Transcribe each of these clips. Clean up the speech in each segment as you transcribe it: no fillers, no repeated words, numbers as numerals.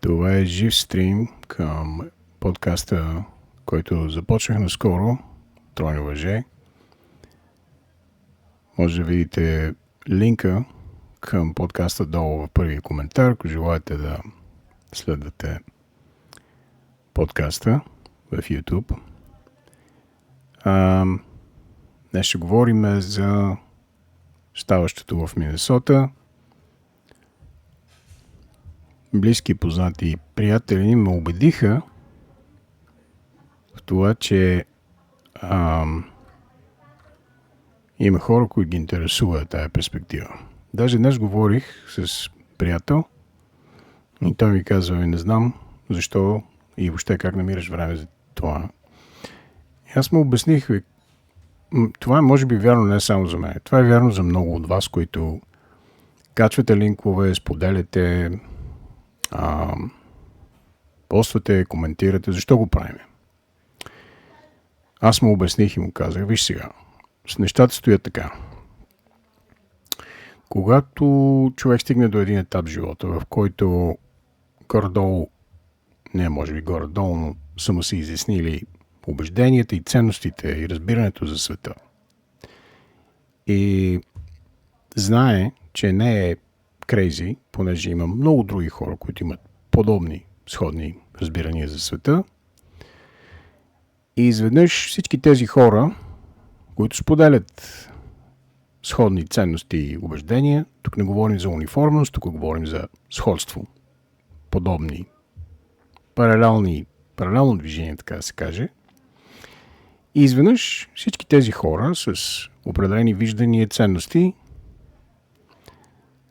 Това е жив стрим към подкаста, който започнах наскоро, Тройно лъже. Може да видите линка към подкаста долу в първия коментар, ако желаете да следвате подкаста в YouTube. Днес ще говорим за ставащото в Минесота. Близки, познати и приятели ме убедиха в това, че има хора, които ги интересува тая перспектива. Даже днес говорих с приятел и той ми казва, не знам защо и въобще как намираш време за това. И аз му обясних, това е може би вярно не само за мен. Това е вярно за много от вас, които качвате линкове, споделяте, поствате, коментирате. Защо го правим? Аз му обясних и му казах, виж сега, нещата стоят така. Когато човек стигне до един етап в живота, в който горе-долу, не може би горе-долу, но са му се изяснили убежденията и ценностите и разбирането за света. И знае, че не е крейзи, понеже има много други хора, които имат подобни сходни разбирания за света. И изведнъж всички тези хора, които споделят сходни ценности и убеждения, тук не говорим за униформност, тук говорим за сходство, подобни, паралелно движение, така да се каже. И изведнъж всички тези хора с определени виждания и ценности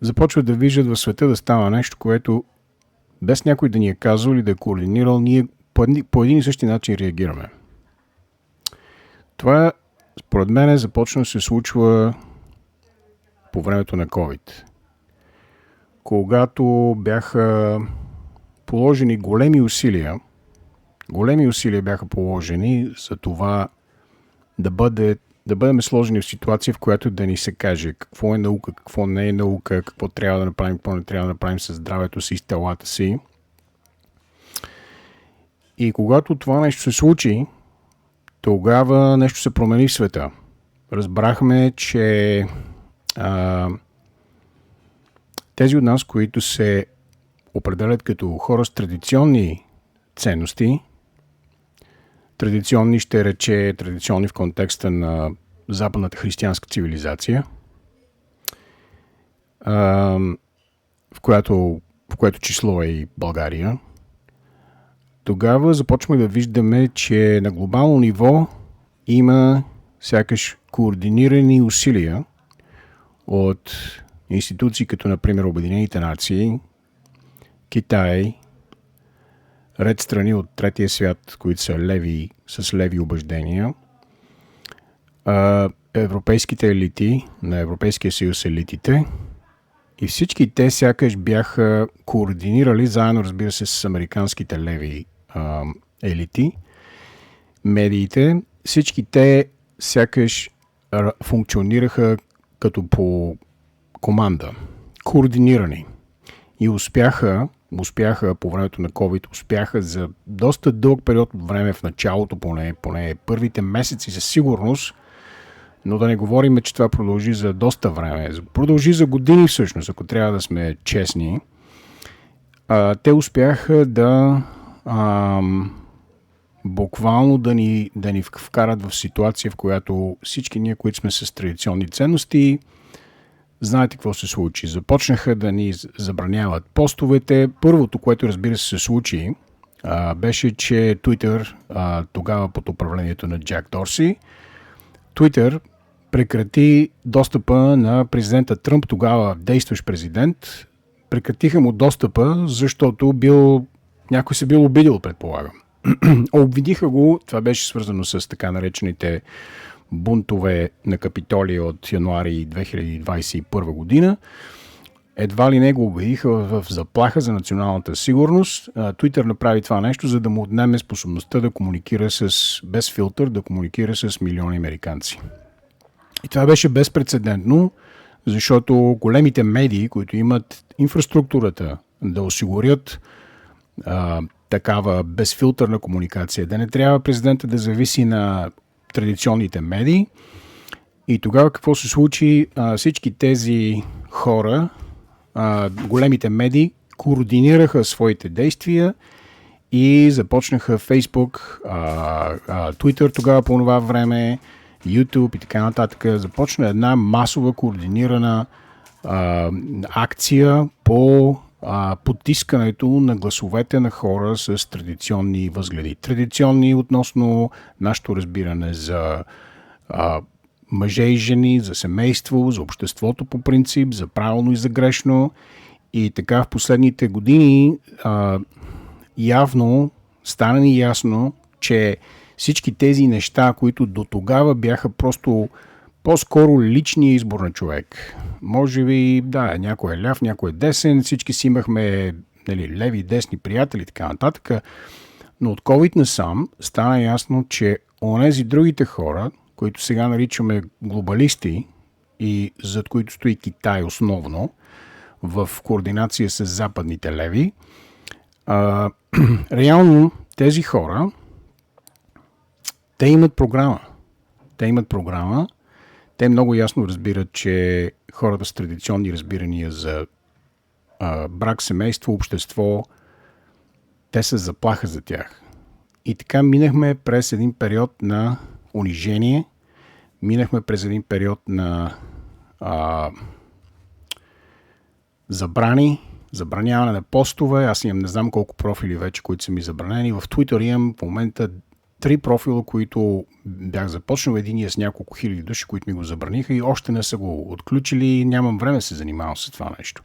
започват да виждат в света да става нещо, което без някой да ни е казал или да е координирал, ние по един и същи начин реагираме. Това, според мен, започна да се случва по времето на COVID. Когато бяха положени големи усилия бяха положени за това да бъдем сложени в ситуация, в която да ни се каже какво е наука, какво не е наука, какво трябва да направим, какво не трябва да направим с здравето си, с телата си. И когато това нещо се случи, тогава нещо се промени в света. Разбрахме, че тези от нас, които се определят като хора с традиционни ценности, традиционни ще рече традиционни в контекста на западната християнска цивилизация, в което число е и България, тогава започваме да виждаме, че на глобално ниво има сякаш координирани усилия от институции като например Обединените нации, Китай, ред страни от третия свят, които са леви, с леви убеждения, европейските елити, на Европейския съюз елитите, и всички те сякаш бяха координирали, заедно разбира се с американските леви елити, медиите, всички те сякаш функционираха като по команда, координирани и успяха по времето на COVID, успяха за доста дълъг период от време в началото, поне първите месеци със сигурност, но да не говорим, че това продължи за доста време. Продължи за години всъщност, ако трябва да сме честни. Те успяха да буквално да ни вкарат в ситуация, в която всички ние, които сме с традиционни ценности, знаете какво се случи. Започнаха да ни забраняват постовете. Първото, което разбира се случи, беше, че Twitter, тогава под управлението на Джак Дорси, Twitter прекрати достъпа на президента Тръмп, тогава действащ президент. Прекратиха му достъпа, защото някой се бил обидил, предполагам. Обвиниха го, това беше свързано с така наречените бунтове на Капитолия от януари 2021 година. Едва ли не го убедиха в заплаха за националната сигурност. Twitter направи това нещо, за да му отнеме способността да комуникира без филтър, да комуникира с милиони американци. И това беше безпрецедентно, защото големите медии, които имат инфраструктурата да осигурят такава безфилтърна комуникация, да не трябва президента да зависи на традиционните медии. И тогава какво се случи? Всички тези хора, големите медии, координираха своите действия и започнаха Facebook, Twitter тогава по това време, YouTube и така нататък. Започна една масова координирана акция по потискането на гласовете на хора с традиционни възгледи. Традиционни относно нашето разбиране за мъже и жени, за семейство, за обществото по принцип, за правилно и за грешно. И така в последните години явно стана ни ясно, че всички тези неща, които до тогава бяха просто по-скоро личния избор на човек. Може би, да, някой е ляв, някой е десен, всички си имахме леви и десни приятели и така нататък. Но от COVID насам стана ясно, че онези другите хора, които сега наричаме глобалисти и зад които стои Китай основно, в координация с западните леви, реално тези хора, те имат програма. Те много ясно разбират, че хората с традиционни разбирания за брак, семейство, общество, те са заплаха за тях. И така минахме през един период на унижение, минахме през един период на забраняване на постове. Аз имам не знам колко профили вече, които са ми забранени. В Twitter имам в момента 3 профила, които бях започнал. Единия с няколко хиляди души, които ми го забраниха и още не са го отключили. Нямам време да се занимавам с това нещо.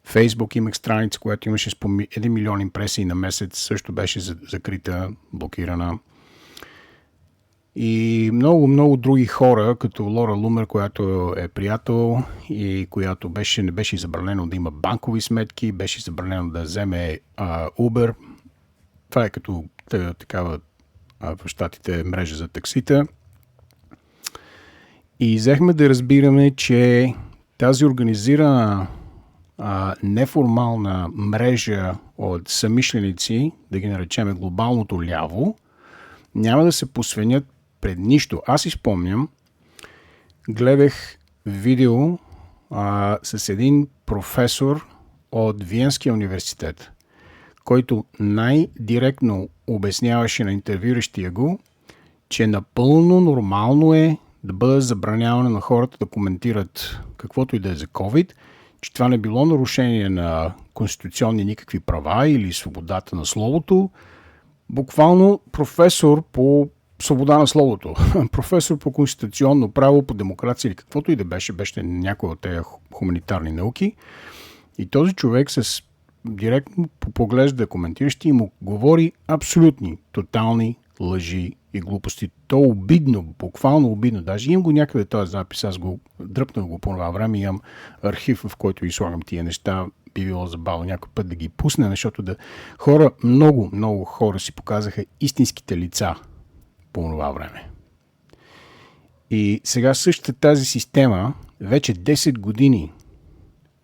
Фейсбук имах страница, която имаше 1 милион импресии на месец. Също беше закрита, блокирана. И много други хора, като Лора Лумер, която е приятел и която не беше забранено да има банкови сметки, беше забранено да вземе Uber. Това е като такава в щатите мрежа за таксита. И взехме да разбираме, че тази организирана неформална мрежа от съмишленици, да ги наречеме глобалното ляво, няма да се посвенят пред нищо. Аз си спомням, гледах видео с един професор от Виенския университет, който най-директно обясняваше на интервюиращия го, че напълно нормално е да бъде забранявано на хората да коментират каквото и да е за COVID, че това не било нарушение на конституционни никакви права или свободата на словото. Буквално професор по свобода на словото, професор по конституционно право, по демокрация или каквото и да беше някой от тези хуманитарни науки. И този човек с директно поглежда коментиращи и му говори абсолютни, тотални лъжи и глупости. То обидно, буквално обидно. Даже имам го някъде този запис, аз го дръпнах го по това време, имам архив, в който излагам тия неща. Би било забавно някой път да ги пусне, защото много хора си показаха истинските лица по това време. И сега същата тази система вече 10 години,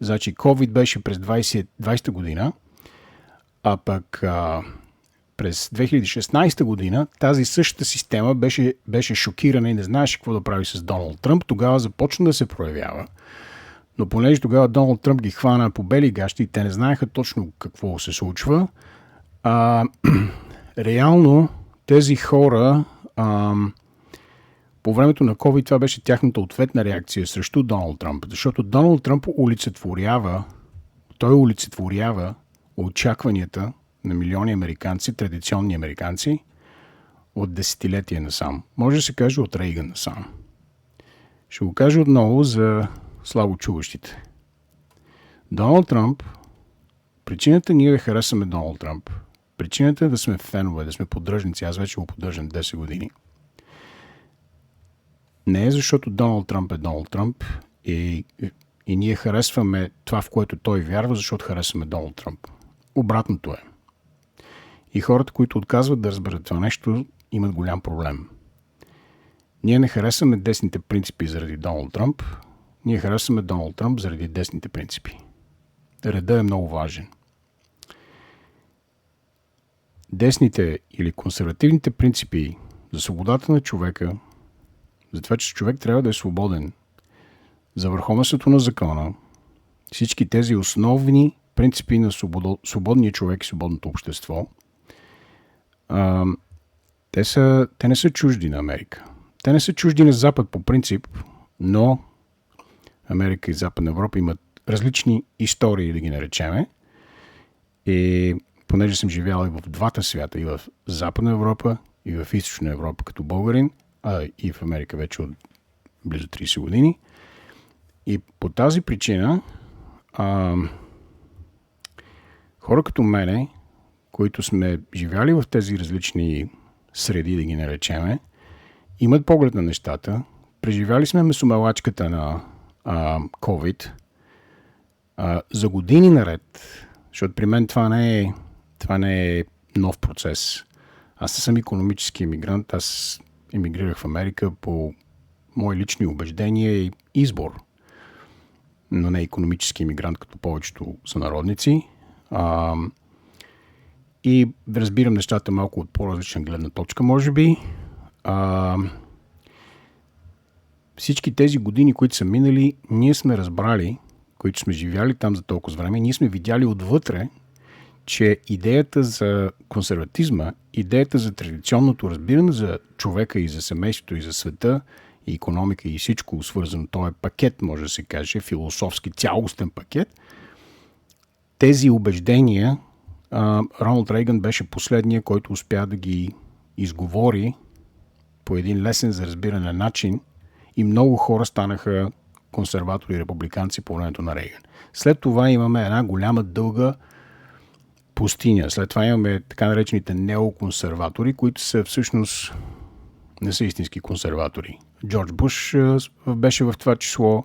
значи COVID беше през 2020 година, а пък през 2016 година тази същата система беше шокирана и не знаеше какво да прави с Доналд Тръмп. Тогава започна да се проявява. Но понеже тогава Доналд Тръмп ги хвана по бели гащи и те не знаеха точно какво се случва, реално тези хора по времето на COVID това беше тяхната ответна реакция срещу Доналд Тръмп, защото Доналд Тръмп олицетворява очакванията на милиони американци, традиционни американци, от десетилетия насам. Може да се каже от Рейган насам. Ще го кажа отново за слабо чуващите. Доналд Тръмп, причината ние да харесаме Доналд Тръмп, причината да сме фенове, да сме поддръжници, аз вече го поддържам 10 години, не е защото Доналд Тръмп е Доналд Тръмп и ние харесваме това, в което той вярва, защото харесваме Доналд Тръмп. Обратното е. И хората, които отказват да разберат това нещо, имат голям проблем. Ние не харесваме десните принципи заради Доналд Тръмп, ние харесваме Доналд Тръмп заради десните принципи. Редът е много важен. десните или консервативните принципи за свободата на човека, за това, че човек трябва да е свободен, за върховенството на закона, всички тези основни принципи на свободния човек и свободното общество, те не са чужди на Америка. Те не са чужди на Запад по принцип, но Америка и Западна Европа имат различни истории, да ги наречеме. И понеже съм живял и в двата свята, и в Западна Европа, и в Източна Европа като българин, и в Америка вече от близо 30 години. И по тази причина хора като мене, които сме живяли в тези различни среди, да ги наречеме, имат поглед на нещата. Преживяли сме месомелачката на COVID за години наред, защото при мен това не е нов процес. Аз съм икономически емигрант, аз емигрирах в Америка по мои лични убеждения и избор, но не икономически емигрант, като повечето сънародници. И разбирам нещата малко от по-различна гледна точка, може би. Всички тези години, които са минали, ние сме разбрали, които сме живяли там за толкова време, ние сме видяли отвътре, че идеята за консерватизма, идеята за традиционното разбиране за човека и за семейството и за света, и икономика и всичко свързано, то е пакет, може да се каже, философски цялостен пакет. Тези убеждения Роналд Рейган беше последния, който успя да ги изговори по един лесен за разбиране начин и много хора станаха консерватори и републиканци по времето на Рейган. След това имаме една голяма дълга пустиня. След това имаме така наречените неоконсерватори, които са всъщност не са истински консерватори. Джордж Буш беше в това число.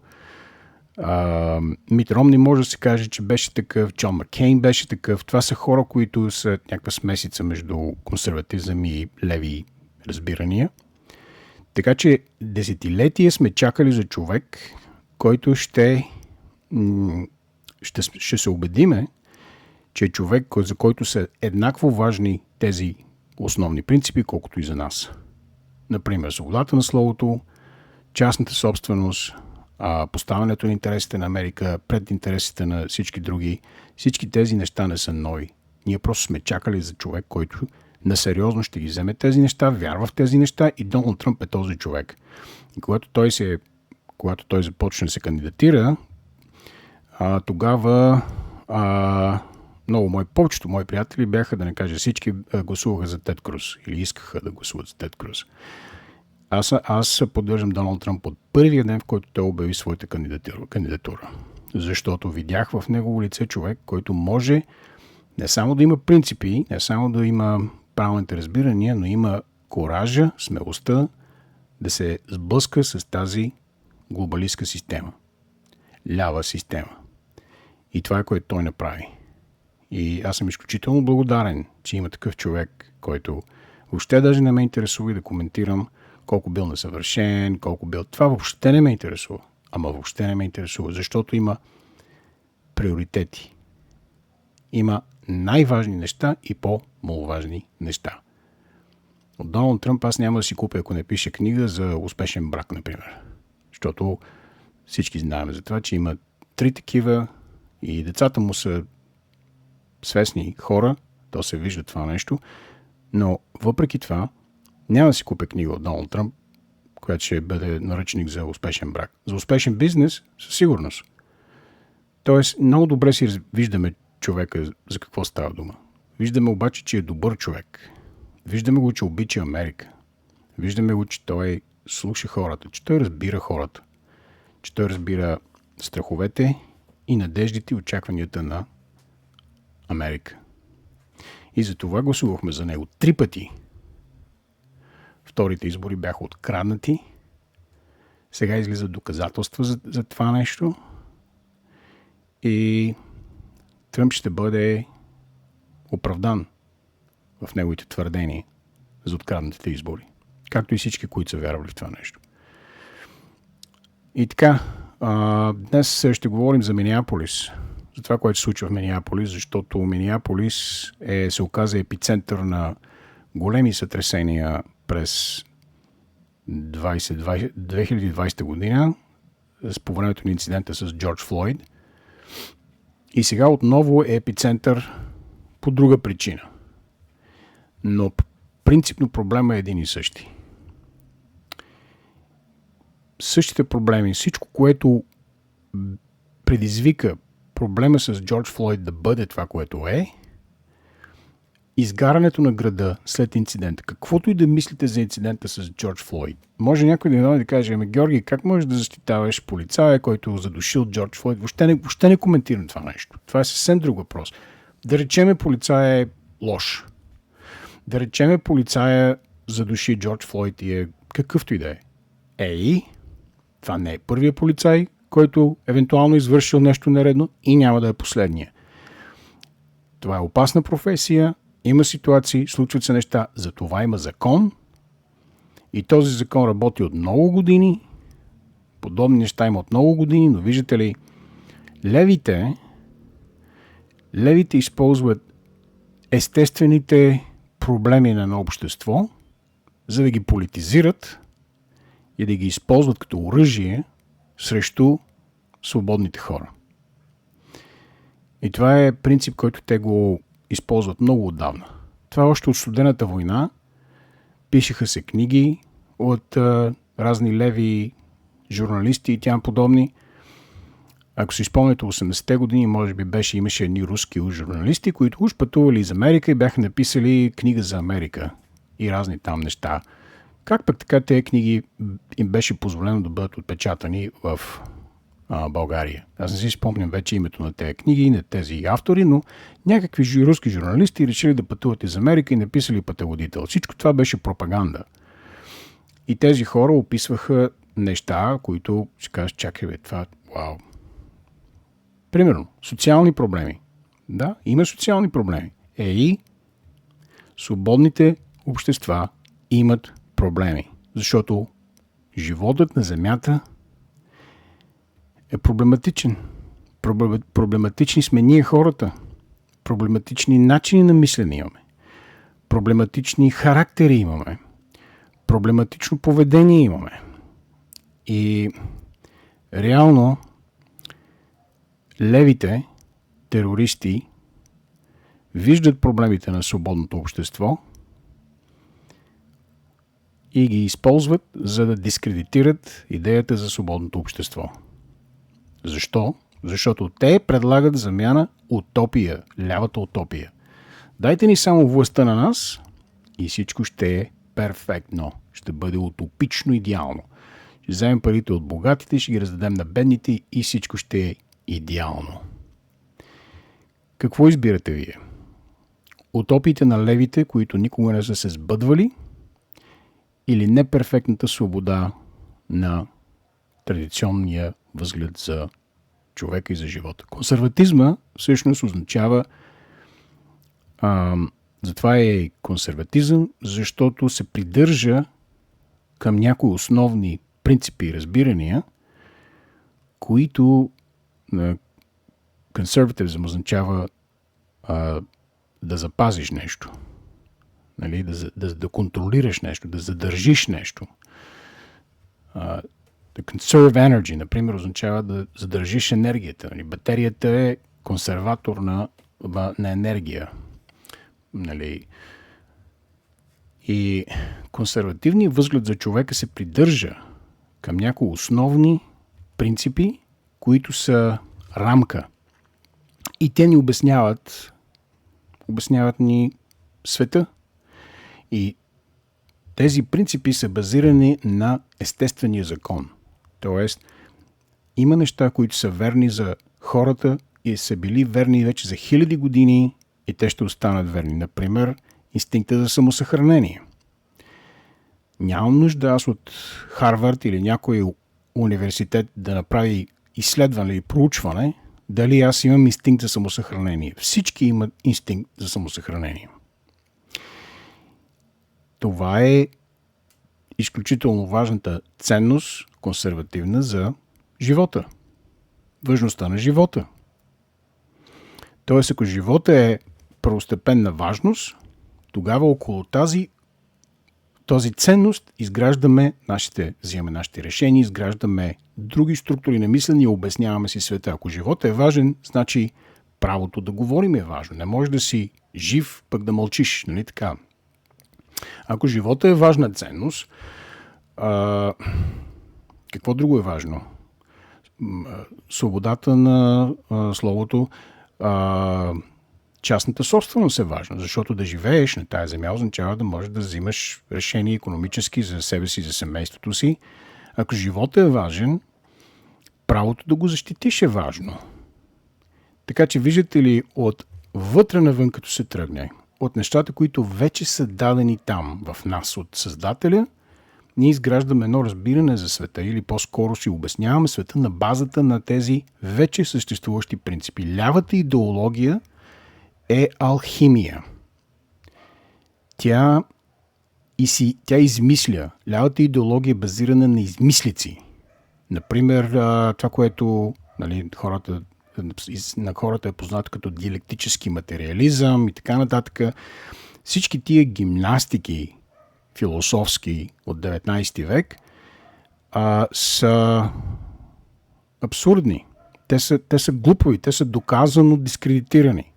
Мит Ромни може да се каже, че беше такъв. Джон Маккейн беше такъв. Това са хора, които са някаква смесица между консерватизъм и леви разбирания. Така че десетилетия сме чакали за човек, който ще се убедиме, че е човек, за който са еднакво важни тези основни принципи, колкото и за нас. Например, свободата на словото, частната собственост, поставянето на интересите на Америка пред интересите на всички други. Всички тези неща не са нови. Ние просто сме чакали за човек, който насериозно ще ги вземе тези неща, вярва в тези неща и Доналд Тръмп е този човек. И когато той започне да се кандидатира, тогава повечето мои приятели бяха, да не кажа всички, гласуваха за Тед Круз или искаха да гласуват за Тед Круз. Аз поддържам Доналд Тръмп от първия ден, в който той обяви своята кандидатура. Защото видях в негово лице човек, който може не само да има принципи, не само да има правилните разбирания, но има коража, смелостта да се сблъска с тази глобалистка система. Лява система. И това е, което той направи. И аз съм изключително благодарен, че има такъв човек, който въобще даже не ме интересува и да коментирам колко бил несъвършен, колко бил... Това въобще не ме интересува. Ама въобще не ме интересува, защото има приоритети. Има най-важни неща и по-маловажни неща. От Доналд Тръмп аз няма да си купя, ако не пише книга за успешен брак, например. Защото всички знаем за това, че има 3 такива и децата му са свестни хора, то се вижда това нещо, но въпреки това няма да си купя книга от Доналд Тръмп, която ще бъде наръчник за успешен брак. За успешен бизнес, със сигурност. Тоест, много добре си виждаме човека за какво става дума. Виждаме обаче, че е добър човек. Виждаме го, че обича Америка. Виждаме го, че той слуша хората, че той разбира хората, че той разбира страховете и надеждите и очакванията на Америка. И за това гласувахме за него 3 пъти. Вторите избори бяха откраднати. Сега излизат доказателства за това нещо. И Тръмп ще бъде оправдан в неговите твърдения за откраднатите избори. Както и всички, които са вярвали в това нещо. И така, днес ще говорим за Минеаполис. за това, което се случва в Минеаполис, защото Минеаполис се оказа епицентър на големи сътресения през 2020 година, по времето на инцидента с Джордж Флойд. И сега отново е епицентър по друга причина. Но принципно проблема е един и същи. Същите проблеми, всичко, което предизвика проблема с Джордж Флойд да бъде това, което е, изгарянето на града след инцидента. Каквото и да мислите за инцидента с Джордж Флойд. Може някой да каже, Георги, как можеш да защитаваш полицая, който е задушил Джордж Флойд? Въобще не коментирам това нещо. Това е съвсем друг въпрос. Да речеме полицая е лош. Да речеме полицая задуши Джордж Флойд и е какъвто и да е. Това не е първия полицай, който евентуално извършил нещо нередно и няма да е последния. Това е опасна професия, има ситуации, случват се неща, за това има закон и този закон работи от много години, подобни неща има от много години, но виждате ли, левите използват естествените проблеми на едно общество, за да ги политизират и да ги използват като оръжие срещу свободните хора. И това е принцип, който те го използват много отдавна. Това е още от студената война. Пишеха се книги от разни леви журналисти и тям подобни. Ако си спомняте 80-те години, може би имаше едни руски журналисти, които уж пътували из Америка и бяха написали книга за Америка и разни там неща. Как пък така тези книги им беше позволено да бъдат отпечатани в България? Аз не си спомням вече името на тези книги и на тези автори, но някакви руски журналисти решили да пътуват из Америка и написали пътеводител. Всичко това беше пропаганда. И тези хора описваха неща, които ще кажат, чакай това, вау. Примерно, социални проблеми. Да, има социални проблеми. Свободните общества имат проблеми. Защото животът на Земята е проблематичен. Проблематични сме ние хората. Проблематични начини на мислене имаме. Проблематични характери имаме. Проблематично поведение имаме. И реално левите терористи виждат проблемите на свободното общество и ги използват, за да дискредитират идеята за свободното общество. Защо? Защото те предлагат замяна утопия, лявата утопия. Дайте ни само властта на нас и всичко ще е перфектно. Ще бъде утопично идеално. Ще вземем парите от богатите, ще ги раздадем на бедните и всичко ще е идеално. Какво избирате вие? Утопиите на левите, които никога не са се сбъдвали, или неперфектната свобода на традиционния възглед за човека и за живота? Консерватизма всъщност означава затова е консерватизъм, защото се придържа към някои основни принципи и разбирания, които консервативизъм означава да запазиш нещо. Нали? Да контролираш нещо, да задържиш нещо. Да conserve energy, например, означава да задържиш енергията. Нали? Батерията е консерватор на енергия. Нали? И консервативният възглед за човека се придържа към някои основни принципи, които са рамка. И те ни обясняват ни света. И тези принципи са базирани на естествения закон. Тоест, има неща, които са верни за хората и са били верни вече за хиляди години и те ще останат верни. Например, инстинкта за самосъхранение. Нямам нужда аз от Харвард или някой университет да направи изследване или проучване дали аз имам инстинкт за самосъхранение. Всички имат инстинкт за самосъхранение. Това е изключително важната ценност, консервативна за живота. Важността на живота. Тоест, ако живота е първостепенна важност, тогава около този ценност взимаме нашите решения, изграждаме други структури на мислене и обясняваме си света. Ако животът е важен, значи правото да говорим е важно. Не можеш да си жив, пък да мълчиш, нали така? Ако живота е важна ценност, какво друго е важно? Свободата на словото, частната собственост е важна, защото да живееш на тая земя означава да можеш да взимаш решения икономически за себе си, за семейството си. Ако животът е важен, правото да го защитиш е важно. Така че виждате ли, от вътре навън като се тръгне, от нещата, които вече са дадени там в нас от Създателя, ние изграждаме едно разбиране за света или по-скоро си обясняваме света на базата на тези вече съществуващи принципи. Лявата идеология е алхимия. Тя измисля. Лявата идеология е базирана на измислици. Например, това, което на хората е познато като диалектически материализъм и така нататък. Всички тия гимнастики философски от 19 век са абсурдни. Те са глупави, те са доказано дискредитирани.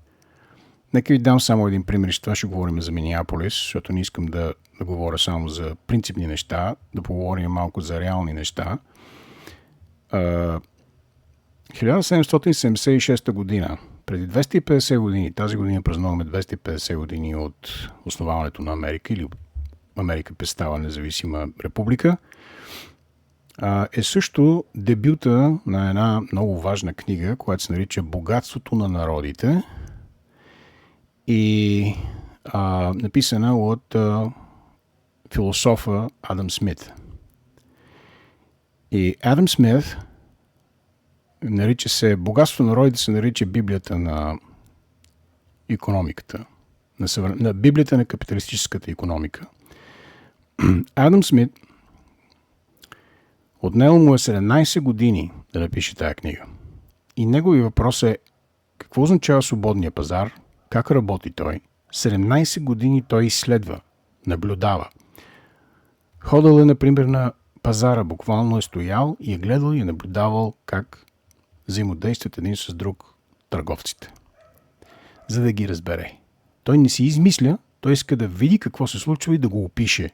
Нека ви дам само един пример, с това ще говорим за Минеаполис, защото не искам да говоря само за принципни неща, да поговорим малко за реални неща. 1776 година, преди 250 години, тази година празнуваме 250 години от основаването на Америка или Америка става независима република, е също дебюта на една много важна книга, която се нарича "Богатството на народите" и написана от философа Адам Смит. И Адам Смит нарича се "Богатството на народите", се нарича Библията на икономиката, на Библията на капиталистическата икономика. Адам Смит отнело му е 17 години да напише тая книга. И негови въпрос е: какво означава свободния пазар? Как работи той? 17 години той изследва, наблюдава. Ходил е, например, на пазара, буквално е стоял и е гледал и е наблюдавал как взаимодействат един с друг търговците, за да ги разбере. Той не си измисля, той иска да види какво се случва и да го опише.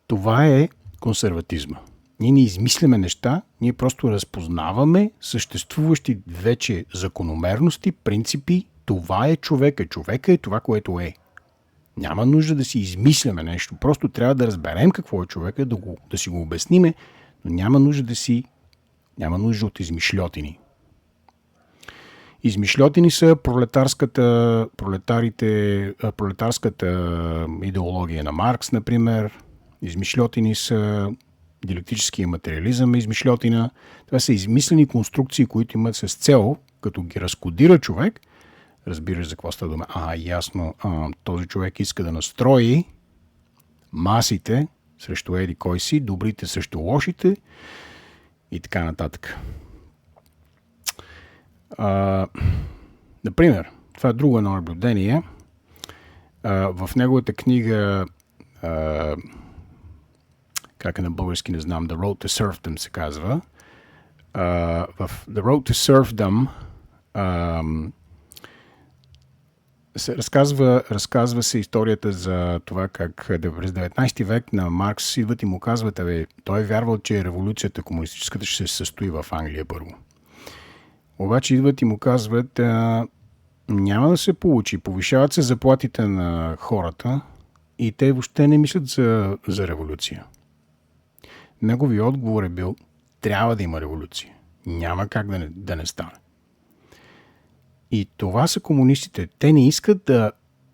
Това е консерватизма. Ние не измисляме неща, ние просто разпознаваме съществуващи вече закономерности, принципи. Това е човека. Човека е това, което е. Няма нужда да си измисляме нещо. Просто трябва да разберем какво е човека, да си го обясниме, но няма нужда от измишльотини. Измишльотини са пролетарската идеология на Маркс, например. Измишльотини са диалектическия материализъм, измишльотина. Това са измислени конструкции, които имат с цел, като ги разкодира човек, разбираш за какво става дума. Ясно, този човек иска да настрои масите срещу еди кой си, добрите срещу лошите и така нататък. Например, това е друго едно наблюдение. В неговата книга, как е на български, не знам, The Road to Serfdom се казва. В The Road to Serfdom разказва се историята за това как през 19 век на Маркс идват и му казват: той е вярвал, че революцията комунистическата ще се състои в Англия първо. Обаче идват и му казват: няма да се получи, повишават се заплатите на хората и те въобще не мислят за революция. Неговият отговор е бил: трябва да има революция. Няма как да не стане. И това са комунистите. Те не искат да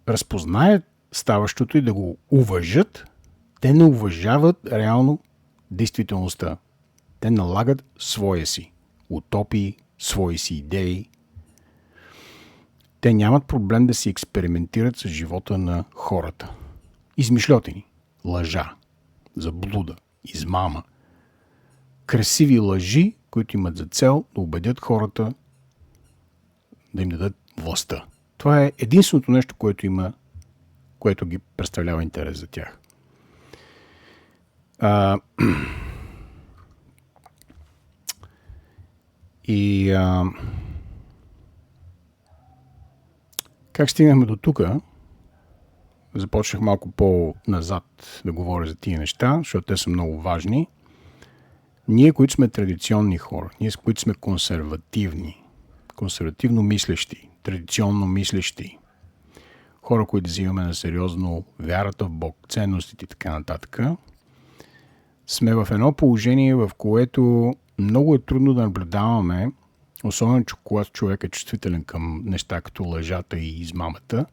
разпознаят ставащото и да го уважат. Те не уважават реално действителността. Те налагат своя си утопии, свои си идеи. Те нямат проблем да си експериментират с живота на хората. Измишльотини, лъжа, заблуда, измама. Красиви лъжи, които имат за цел да убедят хората да им дадат властта. Това е единственото нещо, което ги представлява интерес за тях. Как стигнахме до тук? Започнах малко по-назад да говоря за тия неща, защото те са много важни. Ние, които сме традиционни хора, ние, които сме консервативни, консервативно мислещи, традиционно мислещи, хора, които взимаме на сериозно вярата в Бог, ценностите и така нататък, сме в едно положение, в което много е трудно да наблюдаваме, особено когато човек е чувствителен към неща като лъжата и измамата,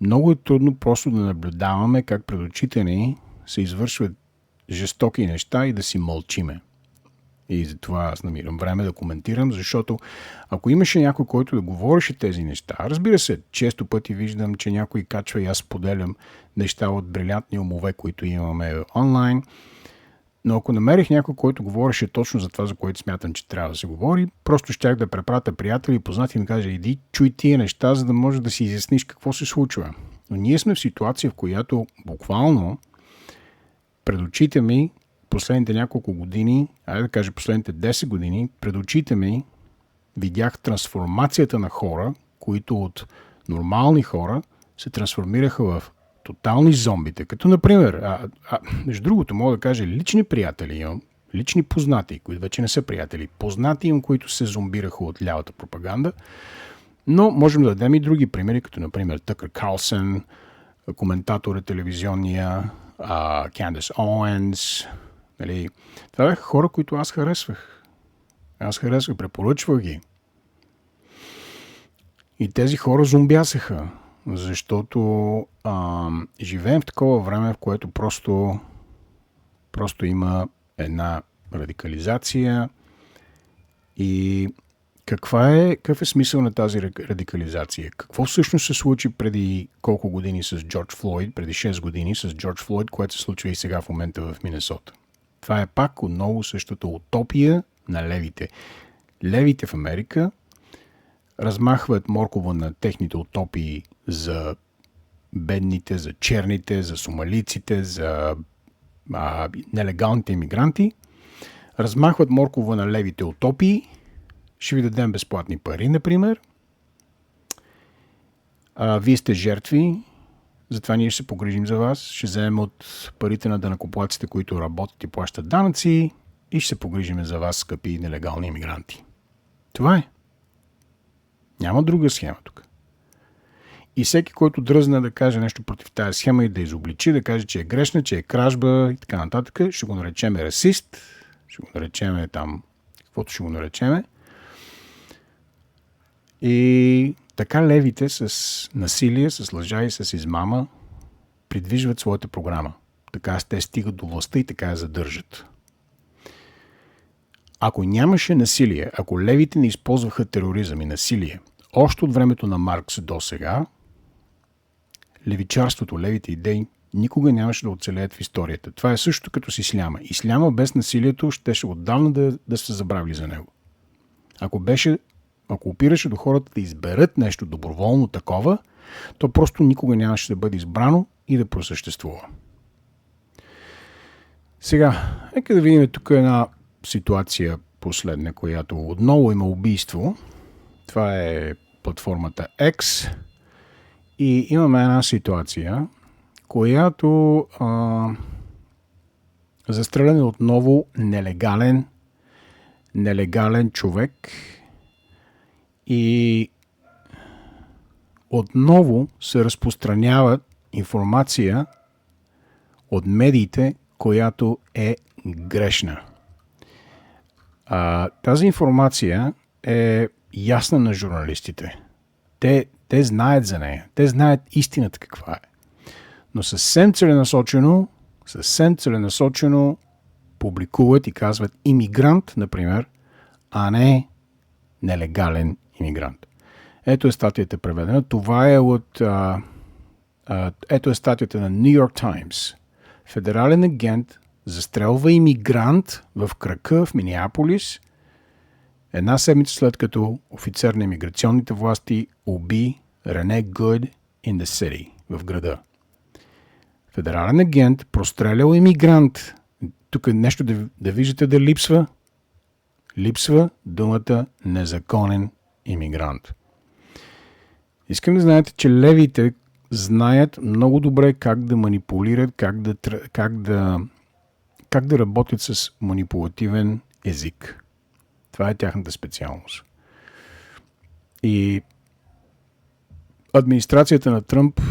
много е трудно просто да наблюдаваме как пред очите ни се извършват жестоки неща и да си мълчиме. И затова аз намирам време да коментирам, защото ако имаше някой, който да говореше тези неща, разбира се, често пъти виждам, че някой качва и аз споделям неща от брилянтни умове, които имаме онлайн, но ако намерих някой, който говореше точно за това, за което смятам, че трябва да се говори, просто щях да препратя приятели и познати и да кажа, иди, чуй тия неща, за да можеш да си изясниш какво се случва. Но ние сме в ситуация, в която буквално пред очите ми последните няколко години, айде да кажа последните 10 години, пред очите ми видях трансформацията на хора, които от нормални хора се трансформираха в тотални зомбите. Като, например, между другото, мога да кажа, лични приятели имам, лични познати, които вече не са приятели, познати имам, които се зомбираха от лявата пропаганда, но можем да дадем и други примери, като, например, Тъкър Карлсън, коментатора телевизионния, Кандис Оуенс. Нали? Това бяха хора, които аз харесвах. Препоръчвах ги. И тези хора зомбясаха, защото живеем в такова време, в което просто има една радикализация. И какъв е смисъл на тази радикализация? Какво всъщност се случи преди колко години с Джордж Флойд, преди 6 години с Джордж Флойд, което се случва и сега в момента в Минесота? Това е пак отново същата утопия на левите. Левите в Америка размахват моркова на техните утопии за бедните, за черните, за сомалийците, за нелегалните имигранти. Размахват моркова на левите утопии. Ще ви дадем безплатни пари, например. Вие сте жертви, затова ние ще се погрижим за вас. Ще вземем от парите на данъкоплатците, които работят и плащат данъци, и ще се погрижим за вас, скъпи нелегални имигранти. Това е. Няма друга схема тук. И всеки, който дръзна да каже нещо против тази схема и да изобличи, да каже, че е грешна, че е кражба и така нататък, ще го наречем расист, ще го наречем там, каквото ще го наречем. И така левите с насилие, с лъжа и с измама придвижват своята програма. Така те стигат до властта и така я задържат. Ако нямаше насилие, ако левите не използваха тероризъм и насилие, още от времето на Маркс до сега, левичарството, левите идеи никога нямаше да оцелеят в историята. Това е също като с исляма. Исляма без насилието щеше отдавна да се забравили за него. Ако опираше до хората да изберат нещо доброволно такова, то просто никога нямаше да бъде избрано и да просъществува. Сега, нека да видим тук една ситуация последна, която отново има убийство. Това е платформата X. И имаме една ситуация, която застреляне отново нелегален човек и отново се разпространява информация от медиите, която е грешна. Тази информация е ясна на журналистите. Те знаят за нея. Те знаят истината каква е. Но съвсем целенасочено публикуват и казват имигрант, например, а не нелегален имигрант. Ето е статията преведена. Това е ето е статията на New York Times. Федерален агент застрелва имигрант в крака в Минеаполис Една седмица след като офицер на имиграционните власти уби Рене Гуд in the city, в града. Федерален агент прострелял имигрант. Тук нещо да виждате да липсва. Липсва думата незаконен имигрант. Искам да знаете, че левите знаят много добре как да манипулират, как да работят с манипулативен език. Това е тяхната специалност. И администрацията на Тръмп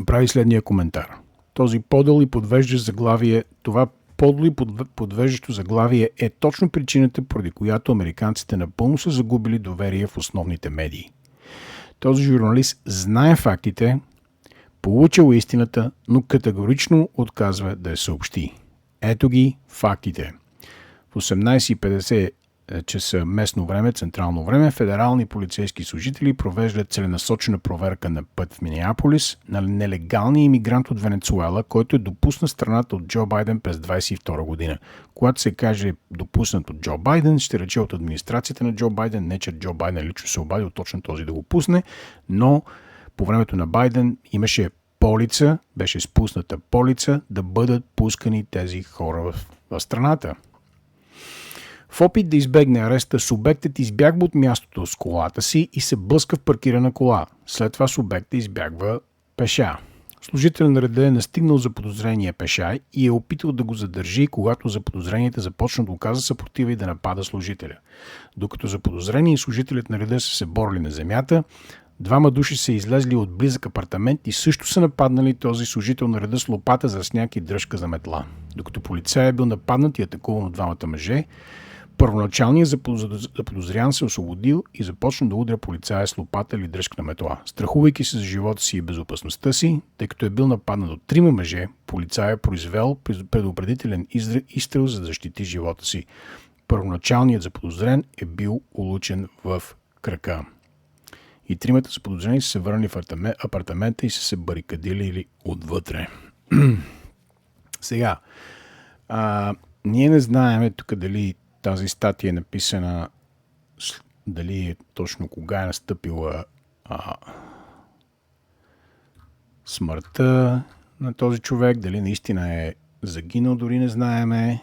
прави следния коментар. Този подъл и подвеждащ заглавие, това подло и подвеждащо заглавие е точно причината, поради която американците напълно са загубили доверие в основните медии. Този журналист знае фактите, получил истината, но категорично отказва да я съобщи. Ето ги фактите. В 18:50 часа местно време, централно време, федерални полицейски служители провеждат целенасочена проверка на път в Минеаполис на нелегалния имигрант от Венецуела, който е допуснат страната от Джо Байден през 2022 година. Когато се каже допуснат от Джо Байден, ще рече от администрацията на Джо Байден, не че Джо Байден лично се обадил точно този да го пусне, но по времето на Байден имаше полица, беше спусната полица да бъдат пускани тези хора в страната. В опит да избегне ареста, субектът избягва от мястото с колата си и се блъска в паркирана кола. След това субектът избягва пеша. Служител на реда е настигнал заподозрения пеша и е опитал да го задържи, когато заподозрените започна да оказа съпротива и да напада служителя. Докато заподозрение и служителят на реда са се борили на земята, двама души са излезли от близък апартамент и също са нападнали този служител на реда с лопата за сняг и дръжка за метла. Докато полицай е бил нападнат и атакуван от двамата мъже, първоначалният заподозрян се освободил и започна да удря полицая с лопата или дръжка на метла. Страхувайки се за живота си и безопасността си, тъй като е бил нападнат от трима мъже, полицая произвел предупредителен изстрел, за да защити живота си. Първоначалният заподозрен е бил улучен в крака. И тримата заподозрени са се върнали в апартамента и са се барикадили отвътре. Сега, ние не знаем тук дали тази статия е написана, дали е точно кога е настъпила смъртта на този човек, дали наистина е загинал, дори не знаеме,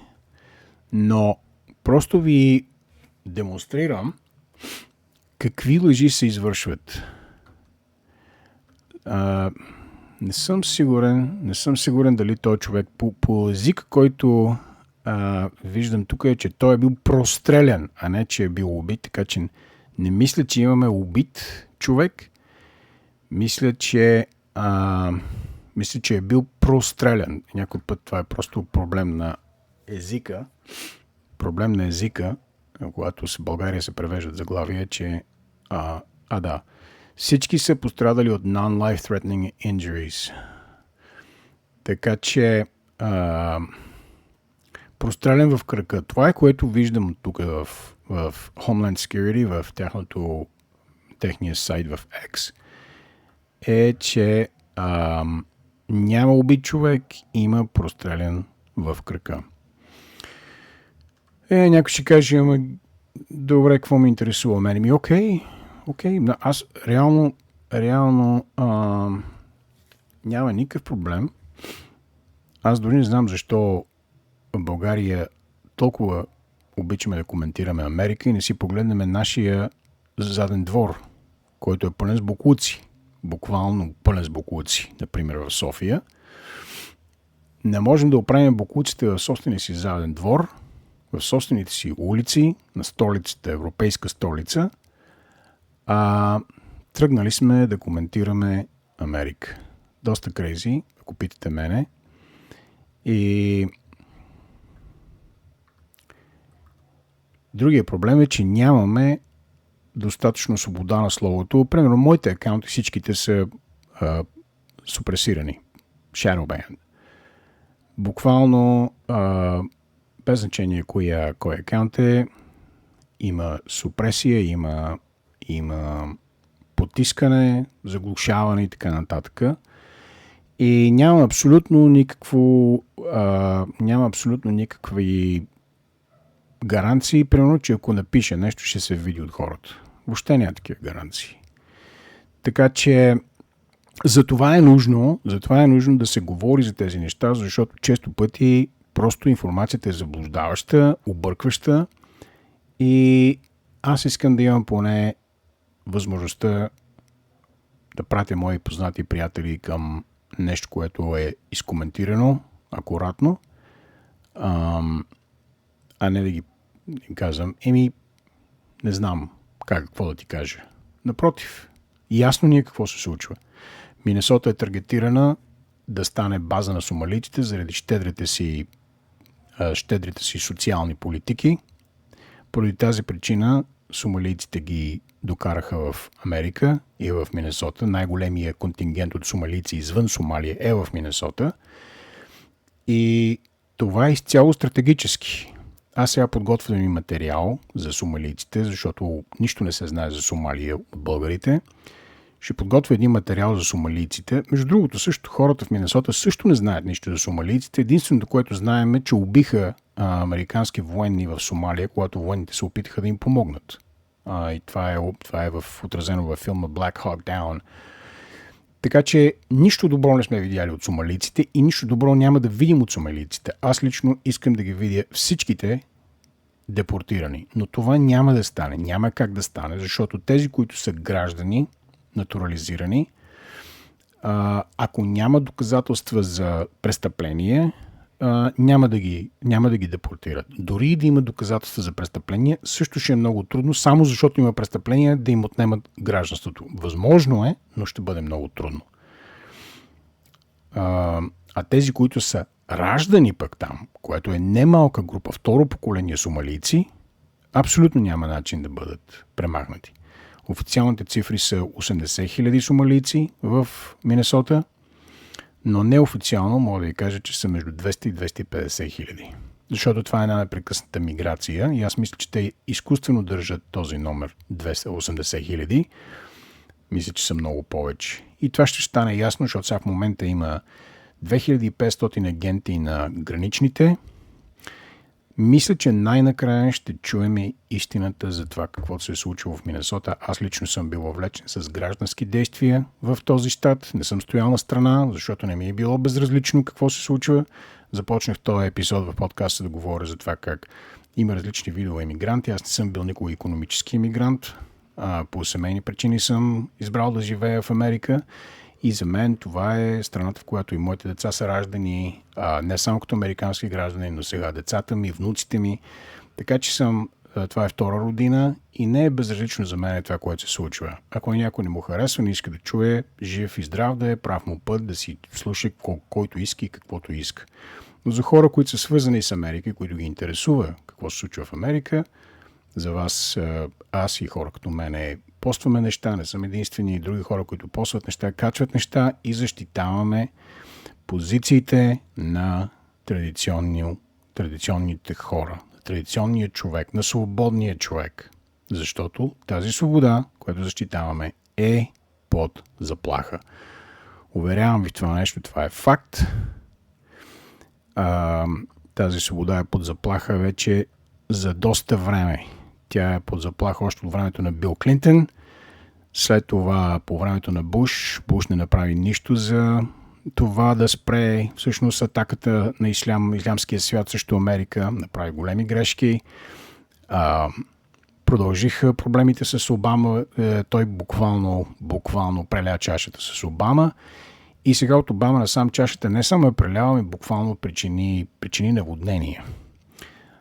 но просто ви демонстрирам какви лъжи се извършват. Не съм сигурен дали той човек по език, който виждам тук е, че той е бил прострелян, а не, че е бил убит, така че не мисля, че имаме убит човек. Мисля, че е бил прострелян. Някой път това е просто проблем на езика. Проблем на езика, когато в България се превеждат заглавия, че да. Всички са пострадали от non-life-threatening injuries. Така че прострелян в крака. Това е, което виждам тук в Homeland Security, в техния сайт в X, е, че няма убит човек, има прострелян в крака. Някой ще каже, добре, какво ме интересува мен? Окей. Аз реално няма никакъв проблем. Аз дори не знам защо в България толкова обичаме да коментираме Америка и не си погледнем нашия заден двор, който е пълен с боклуци. Буквално пълен с боклуци, например в София. Не можем да оправим боклуците в собствения си заден двор, в собствените си улици, на столицата, европейска столица, тръгнали сме да коментираме Америка. Доста крейзи, ако питате мене. И другия проблем е, че нямаме достатъчно свобода на словото. Примерно, моите акаунти всичките са супресирани. Shadowban. Буквално без значение кой акаунт е, има супресия, има потискане, заглушаване и така нататък. И няма абсолютно никакви гаранции, примерно, че ако напише нещо, ще се види от хората. Въобще няма такива гаранции. Така че затова е нужно да се говори за тези неща, защото често пъти просто информацията е заблуждаваща, объркваща и аз искам да имам поне възможността да пратя мои познати приятели към нещо, което е изкоментирано акуратно, а не да ги казвам, не знам какво да ти кажа. Напротив, ясно ни е какво се случва. Минесота е таргетирана да стане база на сомалийците заради щедрите си социални политики. Поради тази причина сомалийците ги докараха в Америка и в Минесота. Най-големият контингент от сомалийци извън Сомалия е в Минесота. И това е изцяло стратегически. Аз сега подготвям и материал за сомалийците, защото нищо не се знае за Сомалия от българите. Ще подготвя един материал за сомалийците. Между другото, също хората в Минесота също не знаят нищо за сомалийците. Единственото, което знаем е, че убиха американски военни в Сомалия, когато военните се опитаха да им помогнат. И това е отразено във филма Black Hawk Down. Така че нищо добро не сме видяли от сомалийците и нищо добро няма да видим от сомалийците. Аз лично искам да ги видя всичките депортирани. Но това няма да стане. Няма как да стане, защото тези, които са граждани, натурализирани, ако няма доказателства за престъпление, няма да ги депортират. Дори и да има доказателства за престъпление, също ще е много трудно, само защото има престъпление да им отнемат гражданството. Възможно е, но ще бъде много трудно. А тези, които са раждани пък там, което е немалка група, второ поколение сомалийци, абсолютно няма начин да бъдат премахнати. Официалните цифри са 80 хиляди сомалийци в Минесота, но неофициално мога да ви кажа, че са между 200 и 250 хиляди. Защото това е една непрекъсната миграция и аз мисля, че те изкуствено държат този номер 280 хиляди. Мисля, че са много повече. И това ще стане ясно, защото сега в момента има 2500 агенти на граничните. Мисля, че най-накрая ще чуем истината за това какво се е случило в Минесота. Аз лично съм бил въвлечен с граждански действия в този щат. Не съм стоял на страна, защото не ми е било безразлично какво се случва. Започнах този епизод в подкаста да говоря за това как има различни видове имигранти. Аз не съм бил никога икономически имигрант. По семейни причини съм избрал да живея в Америка. И за мен това е страната, в която и моите деца са раждани, не само като американски граждани, но сега децата ми, внуците ми. Така че това е втора родина и не е безразлично за мен това, което се случва. Ако някой не му харесва, не иска да чуе, жив и здрав да е, прав му път, да си слуша който иска и каквото иска. Но за хора, които са свързани с Америка и които ги интересува какво се случва в Америка, за вас, аз и хора като мен постваме неща, не съм единствени, и други хора, които постват неща, качват неща и защитаваме позициите на традиционните хора, на традиционния човек, на свободния човек. Защото тази свобода, която защитаваме, е под заплаха. Уверявам ви в това нещо, това е факт. Тази свобода е под заплаха вече за доста време. Тя е под заплаха още от времето на Бил Клинтон. След това, по времето на Буш не направи нищо за това да спре всъщност атаката на ислямския свят срещу Америка. Направи големи грешки. Продължиха проблемите с Обама. Той буквално преля чашата с Обама. И сега от Обама насам чашата не само е преляла, ами буквално причини наводнения.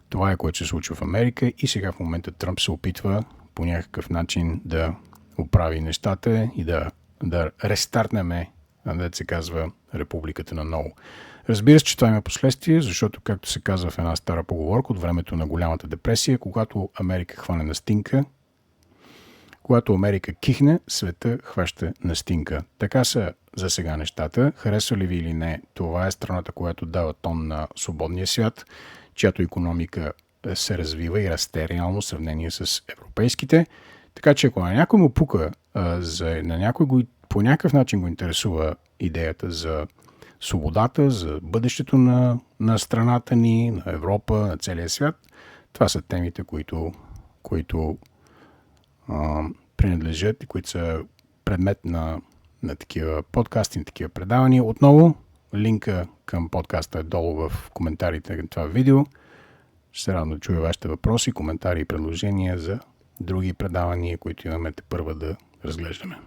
Това е което се случва в Америка и сега в момента Тръмп се опитва по някакъв начин да оправи нещата и да рестартнеме, да се казва, републиката на ново. Разбира се, че това има последствия, защото, както се казва в една стара поговорка от времето на голямата депресия, когато Америка хване на стинка, когато Америка кихне, света хваща на стинка. Така са за сега нещата. Харесва ли ви или не, това е страната, която дава тон на свободния свят, чиято икономика се развива и расте реално в сравнение с европейските. Така че ако на някой му пука, на някой по някакъв начин го интересува идеята за свободата, за бъдещето на страната ни, на Европа, на целия свят, Това са темите, които принадлежат и които са предмет на такива подкасти, на такива предавания. Отново, линка към подкаста е долу в коментарите към това видео. Ще се радвам да чуя вашите въпроси, коментари и предложения за други предавания, които имаме тепърва да разглеждаме.